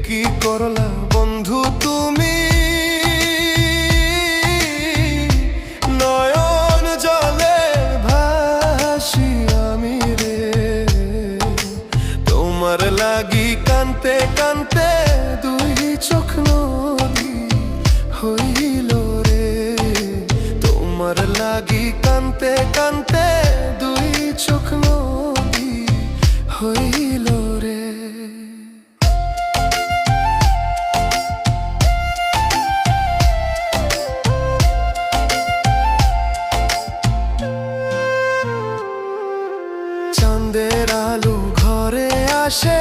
কি করলা বন্ধু তুমি, নয়ন জলে ভাসি আমি রে। তোমার লাগি কানতে কানতে দুই চোখ নদী হইল রে। তোমার লাগি কানতে কানতে দুই চোখ নদী হইল রে। চাঁদের আলো ঘরে আসে,